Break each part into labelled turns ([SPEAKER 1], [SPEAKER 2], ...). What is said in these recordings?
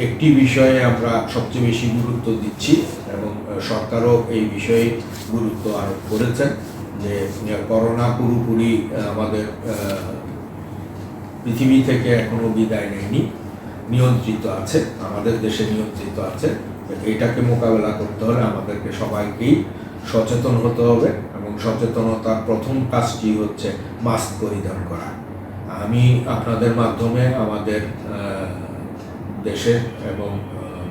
[SPEAKER 1] একটি বিষয়ে আমরা সবচেয়ে বেশি গুরুত্ব দিচ্ছি এবং সরকারও এই বিষয়ে গুরুত্ব আরোপ করেছেন যে করোনা পুরোপুরি আমাদের পৃথিবী থেকে এখনো বিদায় নেয়নি, নিয়ন্ত্রিত আছে, আমাদের দেশে নিয়ন্ত্রিত আছে। এটাকে মোকাবেলা করতে হলে আমাদেরকে সবাইকেই সচেতন হতে হবে এবং সচেতনতার প্রথম কাজটি হচ্ছে মাস্ক পরিধান করা। আমি আপনাদের মাধ্যমে আমাদের দেশের এবং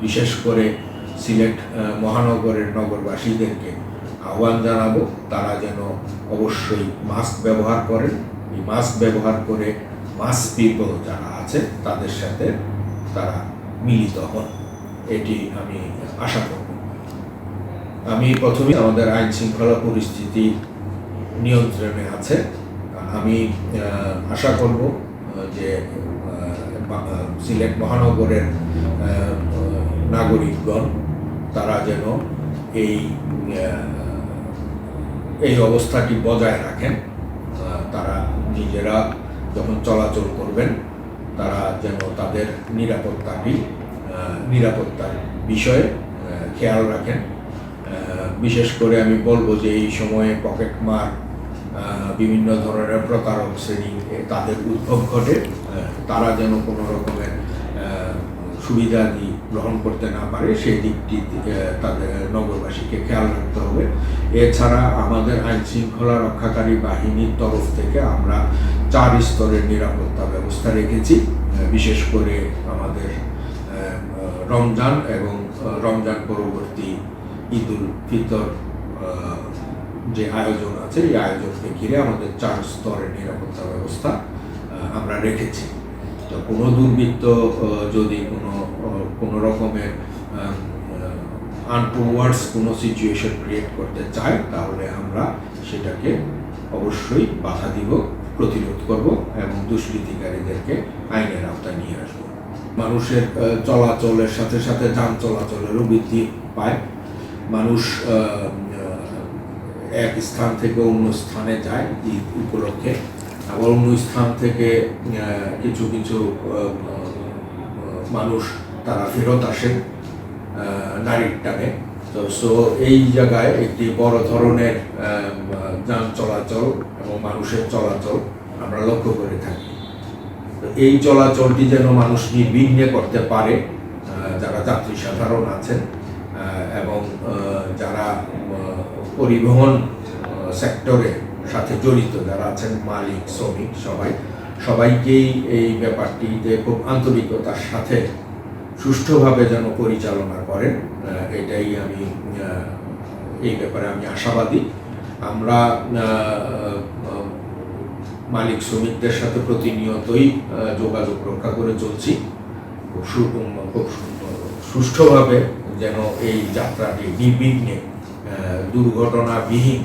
[SPEAKER 1] বিশেষ করে সিলেট মহানগরের নগরবাসীদেরকে আহ্বান জানাবো তারা যেন অবশ্যই মাস্ক ব্যবহার করেন। এই মাস্ক ব্যবহার করে মাস পিপল যারা আছে তাদের সাথে তারা মিলিত হন, এটি আমি আশা করব। আমি প্রথমে আমাদের আইন শৃঙ্খলা পরিস্থিতি নিয়ন্ত্রণে আছে। আমি আশা করব যে সিলেট মহানগরের নাগরিকগণ তারা যেন এই অবস্থাটি বজায় রাখেন। তারা নিজেরা যখন চলাচল করবেন তারা যেন তাদের নিরাপত্তার বিষয়ে খেয়াল রাখেন। বিশেষ করে আমি বলবো যে এই সময়ে পকেটমার, বিভিন্ন ধরনের প্রতারক শ্রেণী তাদের উদ্ভব ঘটে, তারা যেন কোনো রকমের সুবিধাদি গ্রহণ করতে না পারে সেই দিকটি তাদের নগরবাসীকে খেয়াল রাখতে হবে। এছাড়া আমাদের আইন শৃঙ্খলা রক্ষাকারী বাহিনীর তরফ থেকে আমরা 4 স্তরের নিরাপত্তা ব্যবস্থা রেখেছি। বিশেষ করে আমাদের রমজান এবং রমজান পরবর্তী ঈদুল ফিতর যে আয়োজন আছে এই আয়োজনকে ঘিরে আমাদের 4 স্তরের নিরাপত্তা ব্যবস্থা আমরা রেখেছি। তো কোনো দুর্বৃত্ত যদি কোনো রকমের আনটুয়ার্ডস কোনো সিচুয়েশন ক্রিয়েট করতে চায় তাহলে আমরা সেটাকে অবশ্যই বাধা দিব, প্রতিরোধ করব এবং দুষ্কৃতিকারীদেরকে আইনের আওতায় নিয়ে আসব। মানুষের চলাচলের সাথে সাথে যান চলাচলেরও বৃদ্ধি পায়। মানুষ এক স্থান থেকে অন্য স্থানে যায় ঈদ উপলক্ষে, আবার অন্য স্থান থেকে কিছু মানুষ তারা ফেরত আসেন নারীর টানে। তো এই জায়গায় একটি বড় ধরনের যান চলাচল এবং মানুষের চলাচল আমরা লক্ষ্য করে থাকি। তো এই চলাচলটি যেন মানুষ নির্বিঘ্নে করতে পারে, যারা যাত্রী সাধারণ আছেন এবং যারা পরিবহন সেক্টরের সাথে জড়িত যারা আছেন, মালিক, শ্রমিক, সবাইকেই এই ব্যাপারটিতে খুব আন্তরিকতার সাথে সুষ্ঠুভাবে যেন পরিচালনা করেন, এটাই আমি এই ব্যাপারে আমি আশাবাদী। আমরা মালিক শ্রমিকদের সাথে প্রতিনিয়তই যোগাযোগ রক্ষা করে চলছি। খুব সুষ্ঠুভাবে যেন এই যাত্রাটি নির্বিঘ্নে দুর্ঘটনাবিহীন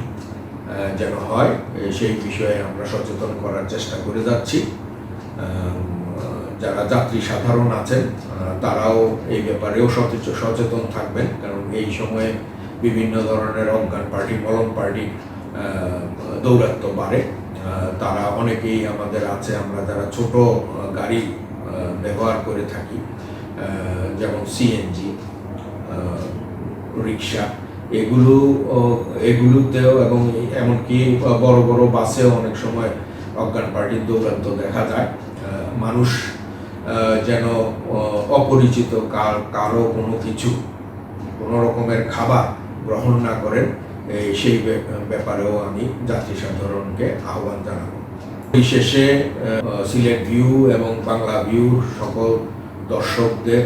[SPEAKER 1] যেন হয় সেই বিষয়ে আমরা সচেতন করার চেষ্টা করে যাচ্ছি। যারা যাত্রী সাধারণ আছেন তারাও এই ব্যাপারেও সচেতন থাকবেন, কারণ এই সময়ে বিভিন্ন ধরনের অজ্ঞান পার্টি, মলম পার্টি দৌরাত্ম্য বাড়ে। তারা অনেকেই আমাদের আছে, আমরা যারা ছোট গাড়ি ব্যবহার করে থাকি, যেমন সিএনজি, রিক্সা, এগুলোতেও এবং এমনকি বড় বড় বাসেও অনেক সময় অজ্ঞান পার্টির দৌরাত্ম্য দেখা যায়। মানুষ যেন অপরিচিত কারো কোনো রকমের খাবার গ্রহণ না করেন, সেই ব্যাপারেও আমি যাত্রী সাধারণকে আহ্বান জানাবো। বিশেষে সিলেট ভিউ এবং বাংলা ভিউ সকল দর্শকদের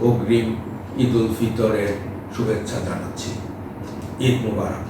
[SPEAKER 1] অগ্রিম ঈদুল ফিতরের শুভেচ্ছা জানাচ্ছি। ঈদ মুবারক।